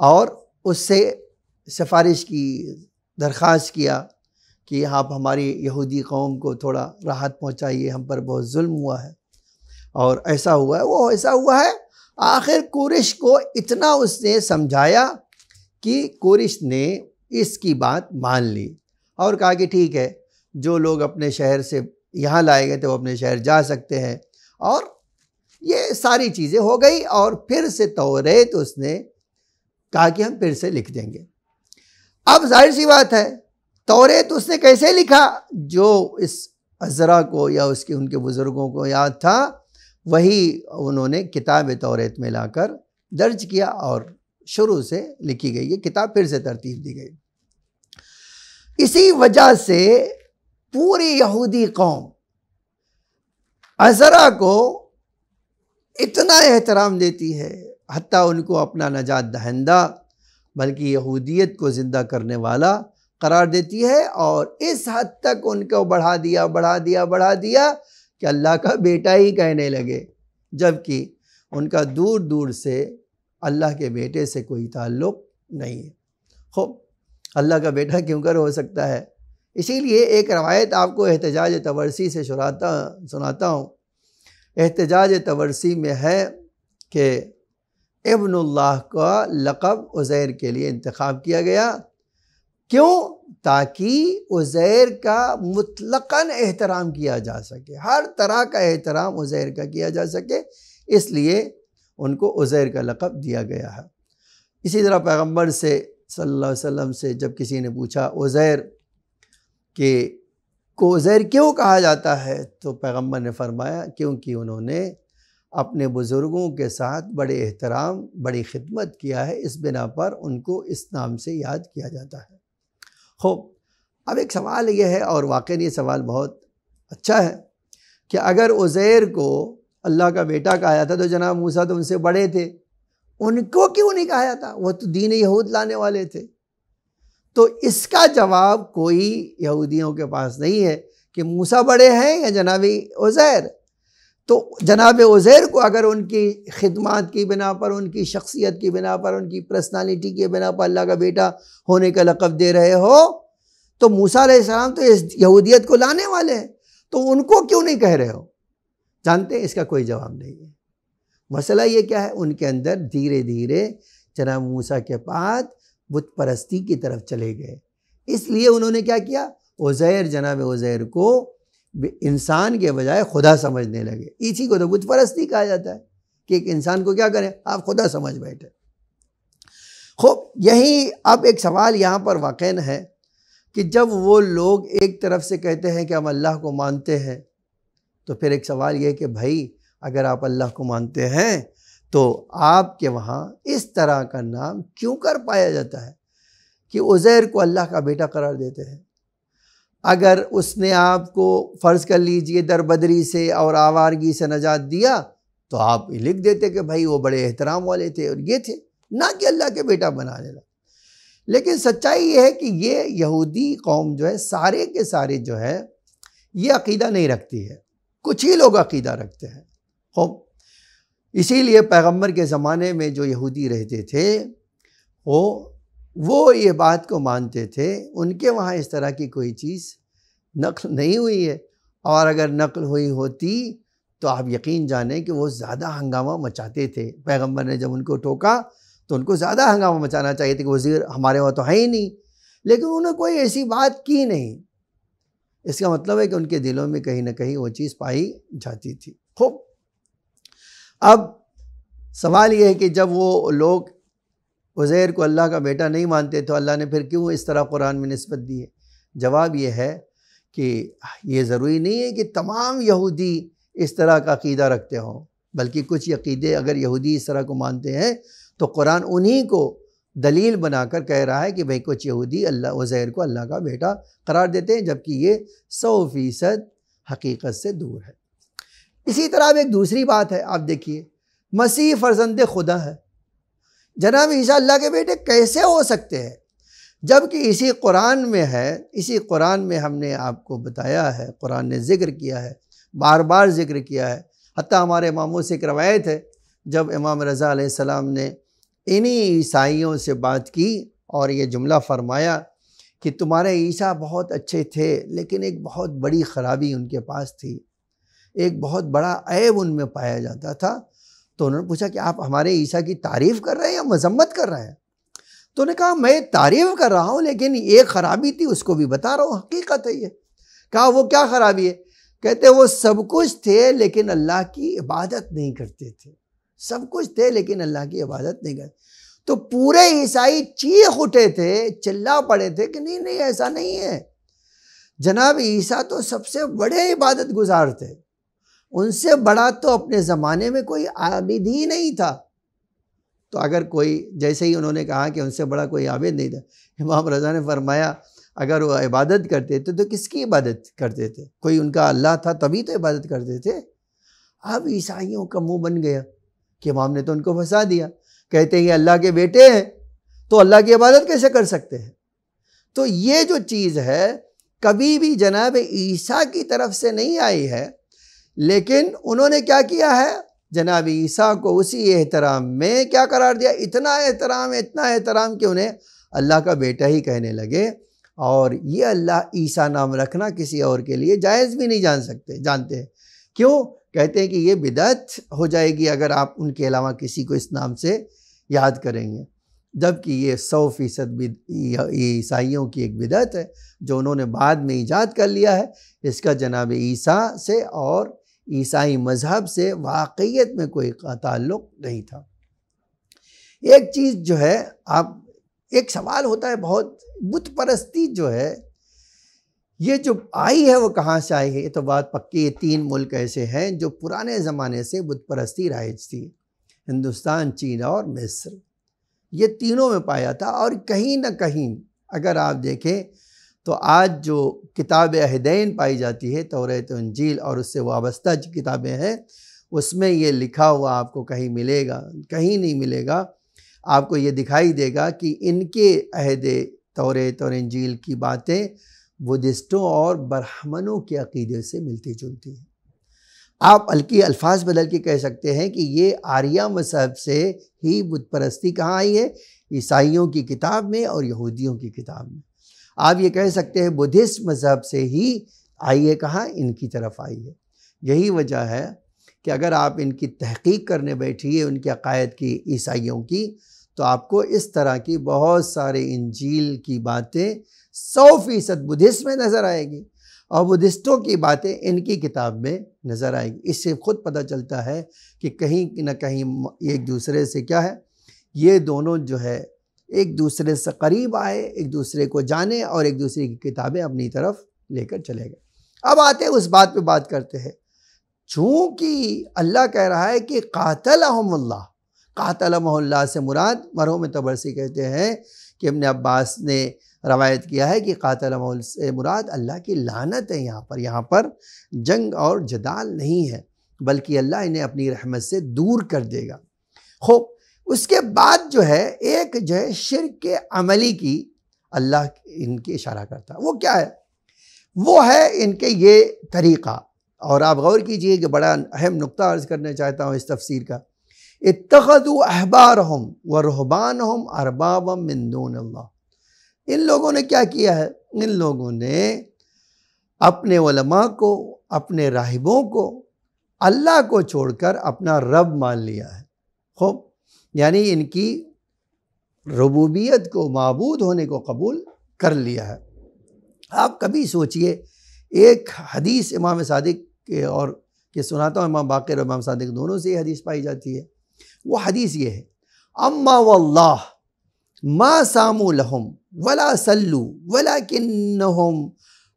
اور اس سے سفارش کی، درخواست کیا کہ آپ ہماری یہودی قوم کو تھوڑا راحت پہنچائیے، ہم پر بہت ظلم ہوا ہے اور ایسا ہوا ہے، وہ ایسا ہوا ہے۔ آخر کورش کو اتنا اس نے سمجھایا کہ کورش نے اس کی بات مان لی اور کہا کہ ٹھیک ہے، جو لوگ اپنے شہر سے یہاں لائے گئے تھے وہ اپنے شہر جا سکتے ہیں، اور یہ ساری چیزیں ہو گئی۔ اور پھر سے توریت اس نے کہا کہ ہم پھر سے لکھ دیں گے۔ اب ظاہر سی بات ہے، توریت اس نے کیسے لکھا؟ جو اس عزرا کو یا ان کے بزرگوں کو یاد تھا وہی انہوں نے کتاب توریت میں لا کر درج کیا اور شروع سے لکھی گئی، یہ کتاب پھر سے ترتیب دی گئی۔ اسی وجہ سے پوری یہودی قوم عزرا کو اتنا احترام دیتی ہے، حتیٰ ان کو اپنا نجات دہندہ بلکہ یہودیت کو زندہ کرنے والا قرار دیتی ہے، اور اس حد تک ان کو بڑھا دیا کہ اللہ کا بیٹا ہی کہنے لگے، جبکہ ان کا دور دور سے اللہ کے بیٹے سے کوئی تعلق نہیں ہے۔ خوب اللہ کا بیٹا کیوں کر ہو سکتا ہے؟ اسی لیے ایک روایت آپ کو احتجاج طبرسی سے سناتا ہوں۔ احتجاج طبرسی میں ہے کہ ابن اللہ کا لقب عزیر کے لیے انتخاب کیا گیا، کیوں؟ تاکہ عزیر کا مطلقاً احترام کیا جا سکے، ہر طرح کا احترام عزیر کا کیا جا سکے، اس لیے ان کو عزیر کا لقب دیا گیا ہے۔ اسی طرح پیغمبر سے صلی اللہ علیہ وسلم سے جب کسی نے پوچھا عزیر کو عزیر کیوں کہا جاتا ہے، تو پیغمبر نے فرمایا کیونکہ انہوں نے اپنے بزرگوں کے ساتھ بڑے احترام، بڑی خدمت کیا ہے، اس بنا پر ان کو اس نام سے یاد کیا جاتا ہے۔ خوب، اب ایک سوال یہ ہے، اور واقعی یہ سوال بہت اچھا ہے، کہ اگر عزیر کو اللہ کا بیٹا کہا جاتا تو جناب موسیٰ تو ان سے بڑے تھے، ان کو کیوں نہیں کہا جاتا؟ وہ تو دین یہود لانے والے تھے۔ تو اس کا جواب کوئی یہودیوں کے پاس نہیں ہے کہ موسیٰ بڑے ہیں یا جناب عزیر۔ تو جناب عزیر کو اگر ان کی خدمات کی بنا پر، ان کی شخصیت کی بنا پر، ان کی پرسنالٹی کی بنا پر اللہ کا بیٹا ہونے کا لقب دے رہے ہو، تو موسیٰ علیہ السلام تو اس یہودیت کو لانے والے ہیں، تو ان کو کیوں نہیں کہہ رہے ہو؟ جانتے ہیں اس کا کوئی جواب نہیں ہے۔ مسئلہ یہ کیا ہے؟ ان کے اندر دھیرے دھیرے جناب موسیٰ کے بعد بت پرستی کی طرف چلے گئے، اس لیے انہوں نے کیا کیا؟ جناب عزیر کو انسان کے بجائے خدا سمجھنے لگے۔ اسی کو تو بت پرستی کہا جاتا ہے، کہ ایک انسان کو کیا کریں؟ آپ خدا سمجھ بیٹھے۔ خوب، یہی اب ایک سوال یہاں پر واقع ہے کہ جب وہ لوگ ایک طرف سے کہتے ہیں کہ ہم اللہ کو مانتے ہیں، تو پھر ایک سوال یہ کہ بھائی اگر آپ اللہ کو مانتے ہیں تو آپ کے وہاں اس طرح کا نام کیوں کر پایا جاتا ہے کہ عزیر کو اللہ کا بیٹا قرار دیتے ہیں؟ اگر اس نے آپ کو فرض کر لیجئے دربدری سے اور آوارگی سے نجات دیا تو آپ لکھ دیتے کہ بھائی وہ بڑے احترام والے تھے اور یہ تھے، نہ کہ اللہ کے بیٹا بنا لینا۔ لیکن سچائی یہ ہے کہ یہ یہودی قوم جو ہے سارے کے سارے جو ہے یہ عقیدہ نہیں رکھتی ہے، کچھ ہی لوگ عقیدہ رکھتے ہیں۔ خوب، اسی لیے پیغمبر کے زمانے میں جو یہودی رہتے تھے وہ یہ بات کو مانتے تھے، ان کے وہاں اس طرح کی کوئی چیز نقل نہیں ہوئی ہے، اور اگر نقل ہوئی ہوتی تو آپ یقین جانیں کہ وہ زیادہ ہنگامہ مچاتے تھے۔ پیغمبر نے جب ان کو ٹوکا تو ان کو زیادہ ہنگامہ مچانا چاہیے تھا کہ وزیر ہمارے وہاں تو ہے ہی نہیں، لیکن انہوں نے کوئی ایسی بات کی نہیں۔ اس کا مطلب ہے کہ ان کے دلوں میں کہیں نہ کہیں وہ چیز پائی جاتی تھی۔ خوب، اب سوال یہ ہے کہ جب وہ لوگ عزیر کو اللہ کا بیٹا نہیں مانتے تو اللہ نے پھر کیوں اس طرح قرآن میں نسبت دی ہے؟ جواب یہ ہے کہ یہ ضروری نہیں ہے کہ تمام یہودی اس طرح کا عقیدہ رکھتے ہوں، بلکہ کچھ عقیدے اگر یہودی اس طرح کو مانتے ہیں تو قرآن انہی کو دلیل بنا کر کہہ رہا ہے کہ بھئی کچھ یہودی اللہ عزیر کو اللہ کا بیٹا قرار دیتے ہیں، جبکہ یہ 100% حقیقت سے دور ہے۔ اسی طرح اب ایک دوسری بات ہے، آپ دیکھیے، مسیح فرزند خدا ہے، جناب عیسیٰ اللہ کے بیٹے کیسے ہو سکتے ہیں؟ جبکہ اسی قرآن میں ہے، اسی قرآن میں ہم نے آپ کو بتایا ہے، قرآن نے ذکر کیا ہے، بار بار ذکر کیا ہے۔ حتیٰ ہمارے اماموں سے ایک روایت ہے، جب امام رضا علیہ السلام نے انہی عیسائیوں سے بات کی اور یہ جملہ فرمایا کہ تمہارے عیسیٰ بہت اچھے تھے، لیکن ایک بہت بڑی خرابی ان کے پاس تھی، ایک بہت بڑا عیب ان میں پایا جاتا تھا۔ تو انہوں نے پوچھا کہ آپ ہمارے عیسیٰ کی تعریف کر رہے ہیں یا مذمت کر رہے ہیں؟ تو نے کہا میں تعریف کر رہا ہوں، لیکن ایک خرابی تھی اس کو بھی بتا رہا ہوں، حقیقت ہے یہ۔ کہا وہ کیا خرابی ہے؟ کہتے وہ سب کچھ تھے لیکن اللہ کی عبادت نہیں کرتے تھے، سب کچھ تھے لیکن اللہ کی عبادت نہیں کرتے۔ تو پورے عیسائی چیخ اٹھے تھے، چلا پڑے تھے کہ نہیں نہیں ایسا نہیں ہے، جناب عیسیٰ تو سب سے بڑے عبادت گزار تھے، ان سے بڑا تو اپنے زمانے میں کوئی عابد ہی نہیں تھا۔ تو اگر کوئی، جیسے ہی انہوں نے کہا کہ ان سے بڑا کوئی عابد نہیں تھا، امام رضا نے فرمایا اگر وہ عبادت کرتے تھے تو کس کی عبادت کرتے تھے؟ کوئی ان کا اللہ تھا تبھی تو عبادت کرتے تھے۔ اب عیسائیوں کا منہ بن گیا کہ امام نے تو ان کو پھنسا دیا، کہتے ہیں یہ اللہ کے بیٹے ہیں تو اللہ کی عبادت کیسے کر سکتے ہیں؟ تو یہ جو چیز ہے کبھی بھی جناب عیسیٰ کی طرف سے نہیں آئی ہے، لیکن انہوں نے کیا کیا ہے؟ جناب عیسیٰ کو اسی احترام میں کیا قرار دیا؟ اتنا احترام کہ انہیں اللہ کا بیٹا ہی کہنے لگے۔ اور یہ اللہ عیسیٰ نام رکھنا کسی اور کے لیے جائز بھی نہیں جانتے ہیں۔ کیوں؟ کہتے ہیں کہ یہ بدعت ہو جائے گی اگر آپ ان کے علاوہ کسی کو اس نام سے یاد کریں گے، جبکہ یہ 100% عیسائیوں کی ایک بدعت ہے جو انہوں نے بعد میں ایجاد کر لیا ہے۔ اس کا جناب عیسیٰ سے اور عیسائی مذہب سے واقعیت میں کوئی تعلق نہیں تھا۔ ایک چیز جو ہے، آپ ایک سوال ہوتا ہے بہت، بت پرستی جو ہے یہ جو آئی ہے وہ کہاں سے آئی ہے؟ یہ تو بات پکی ہے، 3 ملک ایسے ہیں جو پرانے زمانے سے بت پرستی رائج تھی، ہندوستان، چین اور مصر، یہ تینوں میں پایا تھا۔ اور کہیں نہ کہیں اگر آپ دیکھیں تو آج جو کتاب عہدین پائی جاتی ہے، توریت و انجیل اور اس سے وابستہ جو کتابیں ہیں، اس میں یہ لکھا ہوا آپ کو کہیں ملے گا؟ کہیں نہیں ملے گا۔ آپ کو یہ دکھائی دے گا کہ ان کے عہد توریت اور انجیل کی باتیں بدھسٹوں اور برہمنوں کے عقیدے سے ملتی جلتی ہیں۔ آپ ہلکی الفاظ بدل کے کہہ سکتے ہیں کہ یہ آریہ مذہب سے ہی بت پرستی کہاں آئی ہے؟ عیسائیوں کی کتاب میں اور یہودیوں کی کتاب میں۔ آپ یہ کہہ سکتے ہیں بدھسٹ مذہب سے ہی آئی ہے، کہاں؟ ان کی طرف آئی ہے۔ یہی وجہ ہے کہ اگر آپ ان کی تحقیق کرنے بیٹھیے، ان کے عقائد کی، عیسائیوں کی، تو آپ کو اس طرح کی بہت سارے انجیل کی باتیں 100% بدھسٹ میں نظر آئے گی اور بدھسٹوں کی باتیں ان کی کتاب میں نظر آئے گی۔ اس سے خود پتہ چلتا ہے کہ کہیں نہ کہیں ایک دوسرے سے کیا ہے، یہ دونوں جو ہے ایک دوسرے سے قریب آئے، ایک دوسرے کو جانے اور ایک دوسرے کی کتابیں اپنی طرف لے کر چلے گئے۔ اب آتے ہیں اس بات پہ بات کرتے ہیں، چونکہ اللہ کہہ رہا ہے کہ قاتلہم اللہ، قاتلہم اللہ سے مراد مرحوم طبرسی کہتے ہیں کہ ابن عباس نے روایت کیا ہے کہ قاتلہم سے مراد اللہ کی لعنت ہے۔ یہاں پر جنگ اور جدال نہیں ہے، بلکہ اللہ انہیں اپنی رحمت سے دور کر دے گا۔ خوب، اس کے بعد جو ہے ایک جو ہے شرک عملی کی اللہ ان کی اشارہ کرتا ہے۔ وہ کیا ہے؟ وہ ہے ان کے یہ طریقہ، اور آپ غور کیجئے کہ بڑا اہم نقطہ عرض کرنا چاہتا ہوں اس تفسیر کا۔ اتخذوا احبارہم ورہبانہم اربابا من دون اللہ، ان لوگوں نے کیا کیا ہے؟ ان لوگوں نے اپنے علماء کو، اپنے راہبوں کو اللہ کو چھوڑ کر اپنا رب مان لیا ہے۔ خوب، یعنی ان کی ربوبیت کو، معبود ہونے کو قبول کر لیا ہے۔ آپ کبھی سوچئے، ایک حدیث امام صادق کے اور کہ سناتا ہوں، امام باقر اور امام صادق دونوں سے یہ حدیث پائی جاتی ہے۔ وہ حدیث یہ ہے، اما واللہ ما ساموا لہم ولا صلوا ولکنہم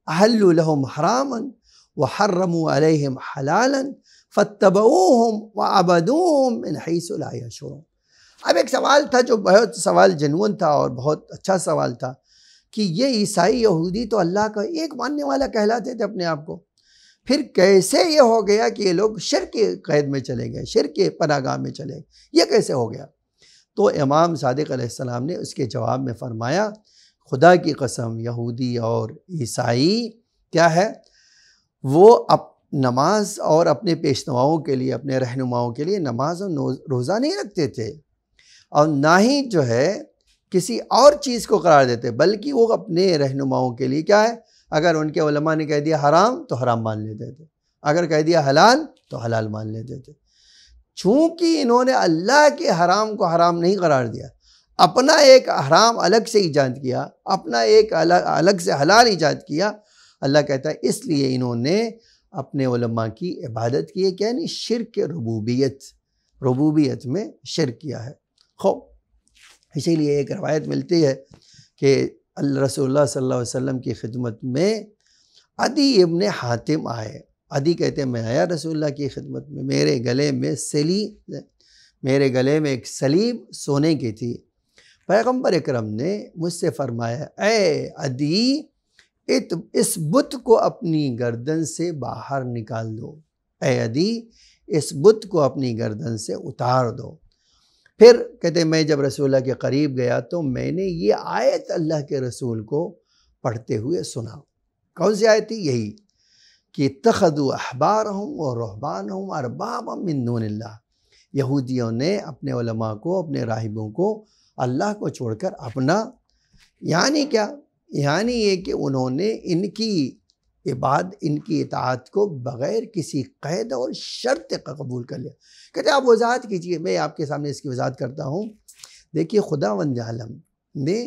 احلوا لہم حراما وحرموا علیہم حلالا فاتبعوہم وعبدوہم من حیث لا یشعرون۔ اب ایک سوال تھا جو بہت سوال جنون تھا اور بہت اچھا سوال تھا کہ یہ عیسائی یہودی تو اللہ کا ایک ماننے والا کہلاتے تھے اپنے آپ کو، پھر کیسے یہ ہو گیا کہ یہ لوگ شرک کے قید میں چلے گئے، شرک کے پناہ گاہ میں چلے گئے، یہ کیسے ہو گیا؟ تو امام صادق علیہ السلام نے اس کے جواب میں فرمایا، خدا کی قسم یہودی اور عیسائی کیا ہے، وہ نماز اور اپنے پیشنواؤں کے لیے، اپنے رہنماؤں کے لیے نماز اور روزہ نہیں رکھتے تھے، اور نہ ہی جو ہے کسی اور چیز کو قرار دیتے، بلکہ وہ اپنے رہنماؤں کے لیے کیا ہے، اگر ان کے علماء نے کہہ دیا حرام تو حرام مان لیتے تھے، اگر کہہ دیا حلال تو حلال مان لیتے تھے۔ چونکہ انہوں نے اللہ کے حرام کو حرام نہیں قرار دیا، اپنا ایک حرام الگ سے ایجاد کیا، اپنا ایک الگ سے حلال ایجاد کیا، اللہ کہتا ہے اس لیے انہوں نے اپنے علماء کی عبادت کی ہے، کیا نہیں، شرک ربوبیت میں شرک کیا ہے۔ اسی لیے ایک روایت ملتی ہے کہ رسول اللہ صلی اللہ علیہ وسلم کی خدمت میں عدی ابن حاتم آئے۔ عدی کہتے ہیں میں آیا رسول اللہ کی خدمت میں، میرے گلے میں ایک سلیب سونے کی تھی۔ پیغمبر اکرم نے مجھ سے فرمایا، اے عدی، اس بت کو اپنی گردن سے باہر نکال دو، اے عدی اس بت کو اپنی گردن سے اتار دو۔ پھر کہتے ہیں میں جب رسول اللہ کے قریب گیا تو میں نے یہ آیت اللہ کے رسول کو پڑھتے ہوئے سنا۔ کون سی آیت تھی؟ یہی کہ اتخذوا احبارہم و رہبانہم اربابا من دون اللہ، یہودیوں نے اپنے علماء کو، اپنے راہبوں کو اللہ کو چھوڑ کر اپنا، یعنی کیا، یعنی یہ کہ انہوں نے ان کی اطاعت کو بغیر کسی قید اور شرط کا قبول کر لیا۔ کہتے ہیں آپ وضاحت کیجئے، میں آپ کے سامنے اس کی وضاحت کرتا ہوں۔ دیکھیے خداوند عالم نے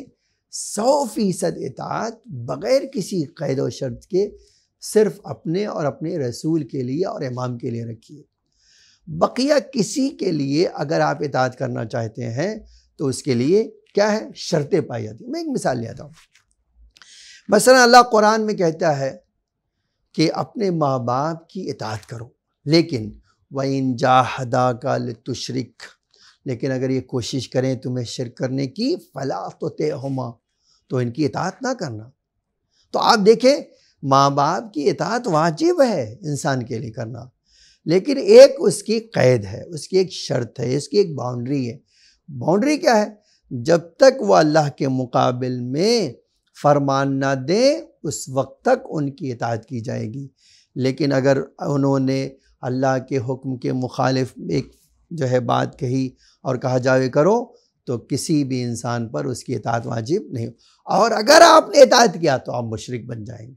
100% اطاعت بغیر کسی قید و شرط کے صرف اپنے اور اپنے رسول کے لیے اور امام کے لیے رکھی ہے۔ بقیہ کسی کے لیے اگر آپ اطاعت کرنا چاہتے ہیں تو اس کے لیے کیا ہے، شرطیں پائی جاتی ہیں۔ میں ایک مثال لیتا ہوں۔ مثلا اللہ قرآن میں کہتا ہے کہ اپنے ماں باپ کی اطاعت کرو، لیکن وَإِن جَاهَدَاكَ لِتُشْرِكَ، لیکن اگر یہ کوشش کریں تمہیں شرک کرنے کی، فَلَا تُطِعْهُمَا، تو ان کی اطاعت نہ کرنا۔ تو آپ دیکھیں ماں باپ کی اطاعت واجب ہے انسان کے لیے کرنا، لیکن ایک اس کی قید ہے، اس کی ایک شرط ہے، اس کی ایک باؤنڈری ہے۔ باؤنڈری کیا ہے؟ جب تک وہ اللہ کے مقابل میں فرمان نہ دیں اس وقت تک ان کی اطاعت کی جائے گی، لیکن اگر انہوں نے اللہ کے حکم کے مخالف ایک جو ہے بات کہی اور کہا جاوے کرو، تو کسی بھی انسان پر اس کی اطاعت واجب نہیں، اور اگر آپ نے اطاعت کیا تو آپ مشرک بن جائیں گے۔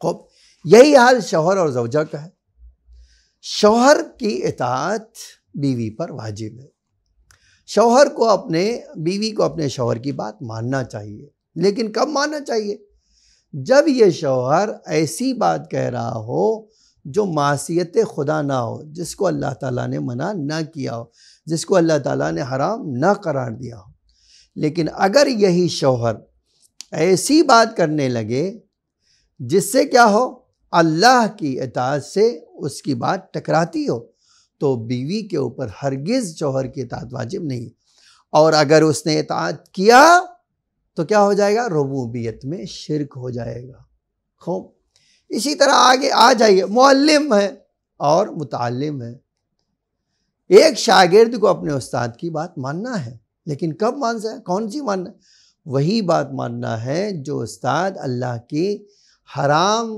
خوب یہی حال شوہر اور زوجہ کا ہے۔ شوہر کی اطاعت بیوی پر واجب ہے، شوہر کو بیوی کو اپنے شوہر کی بات ماننا چاہیے، لیکن کب ماننا چاہیے؟ جب یہ شوہر ایسی بات کہہ رہا ہو جو معصیت خدا نہ ہو، جس کو اللہ تعالیٰ نے منع نہ کیا ہو، جس کو اللہ تعالیٰ نے حرام نہ قرار دیا ہو۔ لیکن اگر یہی شوہر ایسی بات کرنے لگے جس سے کیا ہو، اللہ کی اطاعت سے اس کی بات ٹکراتی ہو، تو بیوی کے اوپر ہرگز شوہر کی اطاعت واجب نہیں، اور اگر اس نے اطاعت کیا تو کیا ہو جائے گا؟ ربوبیت میں شرک ہو جائے گا۔ خوب اسی طرح آگے آ جائیے، معلم ہے اور متعلم ہے۔ ایک شاگرد کو اپنے استاد کی بات ماننا ہے، لیکن کب ماننا ہے؟ کون سی ماننا ہے؟ وہی بات ماننا ہے جو استاد اللہ کی حرام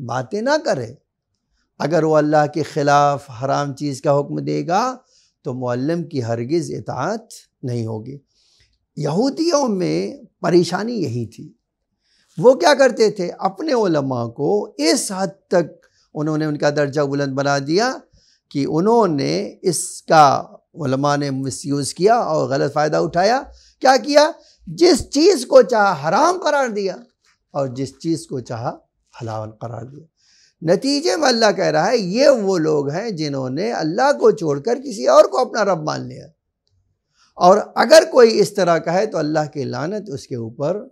باتیں نہ کرے۔ اگر وہ اللہ کے خلاف حرام چیز کا حکم دے گا تو معلم کی ہرگز اطاعت نہیں ہوگی۔ یہودیوں میں پریشانی یہی تھی، وہ کیا کرتے تھے، اپنے علماء کو اس حد تک انہوں نے ان کا درجہ بلند بنا دیا کہ انہوں نے اس کا علماء نے مس یوز کیا اور غلط فائدہ اٹھایا۔ کیا کیا؟ جس چیز کو چاہا حرام قرار دیا اور جس چیز کو چاہا حلال قرار دیا۔ نتیجے میں اللہ کہہ رہا ہے یہ وہ لوگ ہیں جنہوں نے اللہ کو چھوڑ کر کسی اور کو اپنا رب مان لیا، اور اگر کوئی اس طرح کا ہے تو اللہ کی لعنت اس کے اوپر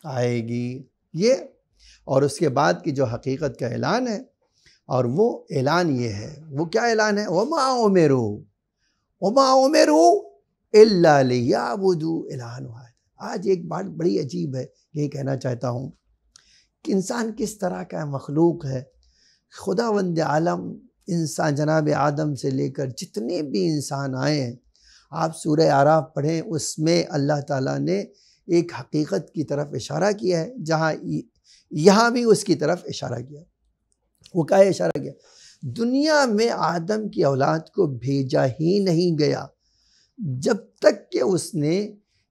آئے گی۔ یہ اور اس کے بعد کی جو حقیقت کا اعلان ہے، اور وہ اعلان یہ ہے، وہ کیا اعلان ہے؟ وَمَا أُمِرُوا الا لیعبدوا الہا واحد۔ آج ایک بات بڑی عجیب ہے، یہ کہنا چاہتا ہوں کہ انسان کس طرح کا مخلوق ہے۔ خداوند عالم انسان جناب آدم سے لے کر جتنے بھی انسان آئے ہیں، آپ سورہ اعراف پڑھیں، اس میں اللہ تعالیٰ نے ایک حقیقت کی طرف اشارہ کیا ہے، جہاں یہاں بھی اس کی طرف اشارہ کیا۔ وہ کیا اشارہ کیا؟ دنیا میں آدم کی اولاد کو بھیجا ہی نہیں گیا جب تک کہ اس نے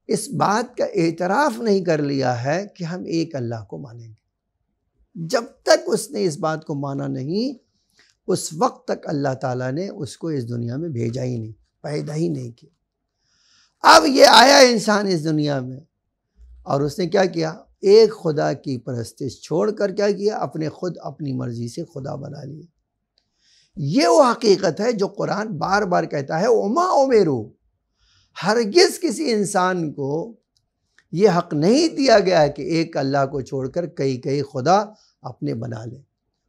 اس بات کا اعتراف نہیں کر لیا ہے کہ ہم ایک اللہ کو مانیں گے۔ جب تک اس نے اس بات کو مانا نہیں، اس وقت تک اللہ تعالیٰ نے اس کو اس دنیا میں بھیجا ہی نہیں، پیدا ہی نہیں کیا۔ اب یہ آیا انسان اس دنیا میں، اور اس نے کیا کیا؟ ایک خدا کی پرستش چھوڑ کر کیا کیا؟ اپنی مرضی سے خدا بنا لیے۔ یہ وہ حقیقت ہے جو قرآن بار بار کہتا ہے، وما امروا، ہرگز کسی انسان کو یہ حق نہیں دیا گیا ہے کہ ایک اللہ کو چھوڑ کر کئی خدا اپنے بنا لے،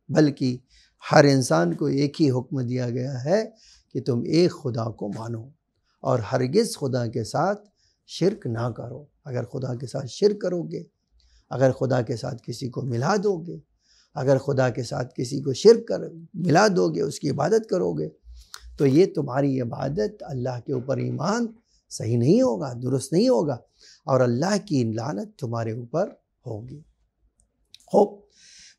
بلکہ ہر انسان کو ایک ہی حکم دیا گیا ہے کہ تم ایک خدا کو مانو اور ہرگز خدا کے ساتھ شرک نہ کرو۔ اگر خدا کے ساتھ شرک کرو گے، اگر خدا کے ساتھ کسی کو ملا دو گے، اگر خدا کے ساتھ کسی کو ملا دو گے، اس کی عبادت کرو گے، تو یہ تمہاری عبادت، اللہ کے اوپر ایمان صحیح نہیں ہوگا، درست نہیں ہوگا، اور اللہ کی لعنت تمہارے اوپر ہوگی۔ خوب،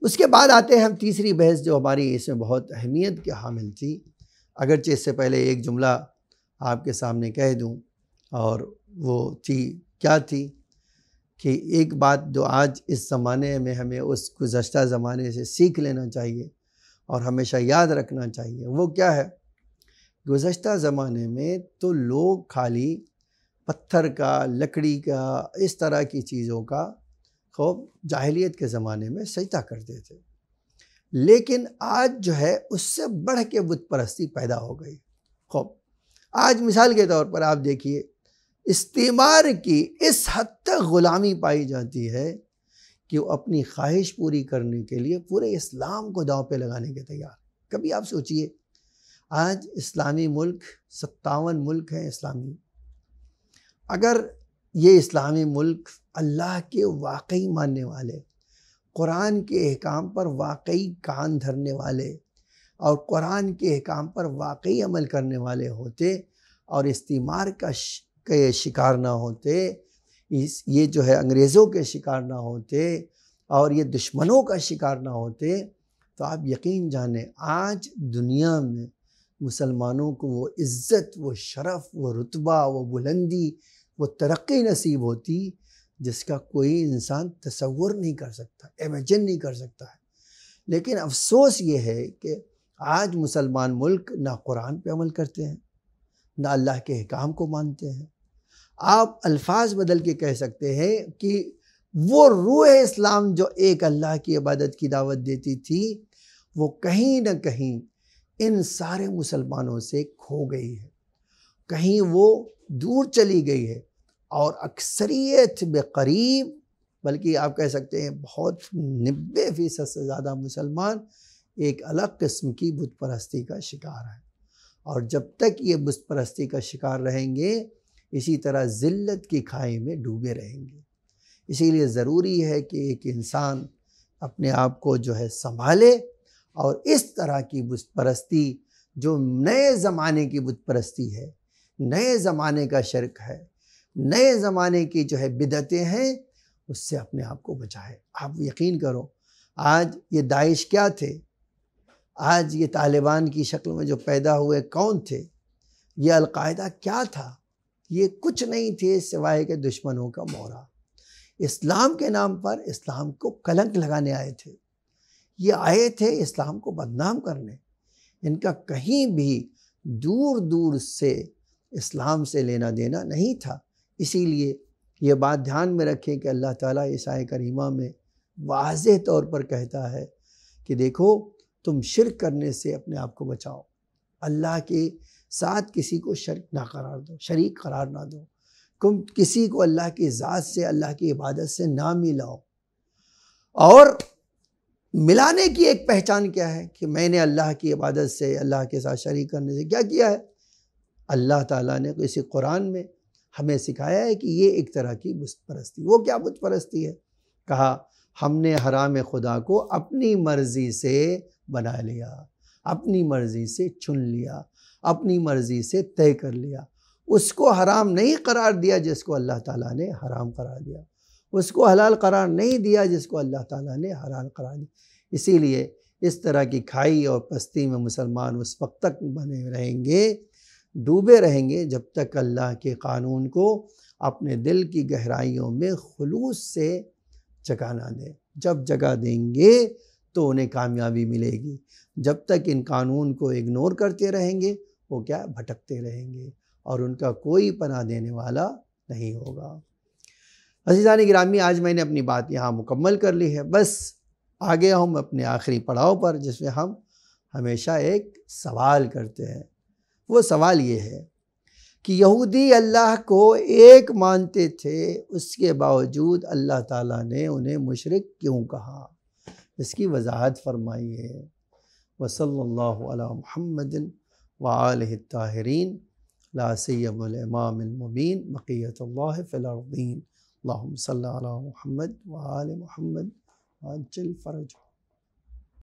اس کے بعد آتے ہیں ہم تیسری بحث جو ہماری اس میں بہت اہمیت کے حامل تھی، اگرچہ اس سے پہلے ایک جملہ آپ کے سامنے کہہ دوں، اور وہ کیا تھی کہ ایک بات جو آج اس زمانے میں ہمیں اس گزشتہ زمانے سے سیکھ لینا چاہیے اور ہمیشہ یاد رکھنا چاہیے، وہ کیا ہے؟ گزشتہ زمانے میں تو لوگ خالی پتھر کا، لکڑی کا، اس طرح کی چیزوں کا خوب جاہلیت کے زمانے میں سجدہ کرتے تھے، لیکن آج جو ہے اس سے بڑھ کے بت پرستی پیدا ہو گئی۔ خوب، آج مثال کے طور پر آپ دیکھیے، استعمار کی اس حد تک غلامی پائی جاتی ہے کہ وہ اپنی خواہش پوری کرنے کے لیے پورے اسلام کو داؤ پہ لگانے کے تیار۔ کبھی آپ سوچئے، آج اسلامی ملک 57 ملک ہیں اسلامی، اگر یہ اسلامی ملک اللہ کے واقعی ماننے والے، قرآن کے احکام پر واقعی کان دھرنے والے اور قرآن کے احکام پر واقعی عمل کرنے والے ہوتے اور استعمار کا شکار نہ ہوتے، یہ جو ہے انگریزوں کے شکار نہ ہوتے اور یہ دشمنوں کا شکار نہ ہوتے، تو آپ یقین جانیں آج دنیا میں مسلمانوں کو وہ عزت، وہ شرف، وہ رتبہ، وہ بلندی، وہ ترقی نصیب ہوتی جس کا کوئی انسان تصور نہیں کر سکتا، امیجن نہیں کر سکتا ہے۔ لیکن افسوس یہ ہے کہ آج مسلمان ملک نہ قرآن پہ عمل کرتے ہیں، نہ اللہ کے احکام کو مانتے ہیں۔ آپ الفاظ بدل کے کہہ سکتے ہیں کہ وہ روح اسلام جو ایک اللہ کی عبادت کی دعوت دیتی تھی، وہ کہیں نہ کہیں ان سارے مسلمانوں سے کھو گئی ہے، کہیں وہ دور چلی گئی ہے، اور اکثریت بقریب، بلکہ آپ کہہ سکتے ہیں بہت 90% سے زیادہ مسلمان ایک الگ قسم کی بت پرستی کا شکار ہیں، اور جب تک یہ بت پرستی کا شکار رہیں گے اسی طرح ذلت کی کھائی میں ڈوبے رہیں گے۔ اسی لیے ضروری ہے کہ ایک انسان اپنے آپ کو جو ہے سنبھالے، اور اس طرح کی بت پرستی جو نئے زمانے کی بت پرستی ہے، نئے زمانے کا شرک ہے، نئے زمانے کی جو ہے بدعتیں ہیں، اس سے اپنے آپ کو بچائے۔ آپ یقین کرو، آج یہ داعش کیا تھے؟ آج یہ طالبان کی شکل میں جو پیدا ہوئے کون تھے؟ یہ القاعدہ کیا تھا؟ یہ کچھ نہیں تھے سوائے کہ دشمنوں کا مورا۔ اسلام کے نام پر اسلام کو کلنک لگانے آئے تھے، یہ آئے تھے اسلام کو بدنام کرنے۔ ان کا کہیں بھی دور دور سے اسلام سے لینا دینا نہیں تھا۔ اسی لیے یہ بات دھیان میں رکھیں کہ اللہ تعالیٰ اس آیہ کریمہ میں واضح طور پر کہتا ہے کہ دیکھو، تم شرک کرنے سے اپنے آپ کو بچاؤ، اللہ کے ساتھ کسی کو شریک قرار نہ دو، تم کسی کو اللہ کی ذات سے، اللہ کی عبادت سے نہ ملاؤ۔ اور ملانے کی ایک پہچان کیا ہے کہ میں نے اللہ کی عبادت سے، اللہ کے ساتھ شریک کرنے سے کیا کیا ہے؟ اللہ تعالیٰ نے کسی قرآن میں ہمیں سکھایا ہے کہ یہ ایک طرح کی بت پرستی۔ وہ کیا بت پرستی ہے؟ کہا ہم نے حرام خدا کو اپنی مرضی سے بنا لیا، اپنی مرضی سے چن لیا، اپنی مرضی سے طے کر لیا۔ اس کو حرام نہیں قرار دیا جس کو اللہ تعالیٰ نے حرام قرار دیا، اس کو حلال قرار نہیں دیا جس کو اللہ تعالیٰ نے حلال قرار دیا۔ اسی لیے اس طرح کی کھائی اور پستی میں مسلمان اس وقت تک بنے رہیں گے، ڈوبے رہیں گے، جب تک اللہ کے قانون کو اپنے دل کی گہرائیوں میں خلوص سے جگہ نہ دیں۔ جب جگہ دیں گے تو انہیں کامیابی ملے گی، جب تک ان قانون کو اگنور کرتے رہیں گے وہ کیا بھٹکتے رہیں گے اور ان کا کوئی پناہ دینے والا نہیں ہوگا۔ عزیزان گرامی، آج میں نے اپنی بات یہاں مکمل کر لی ہے۔ بس آگے ہم اپنے آخری پڑاؤ پر، جس میں ہم ہمیشہ ایک سوال کرتے ہیں۔ وہ سوال یہ ہے کہ یہودی اللہ کو ایک مانتے تھے، اس کے باوجود اللہ تعالیٰ نے انہیں مشرک کیوں کہا؟ اس کی وضاحت فرمائی ہے۔ وصلی اللہ علی محمد وآلہ الطاہرین لا سیما الامام المبین بقیۃ اللہ فی الارضین۔ اللہم صلی علی محمد وآل محمد وعجل فرجہ۔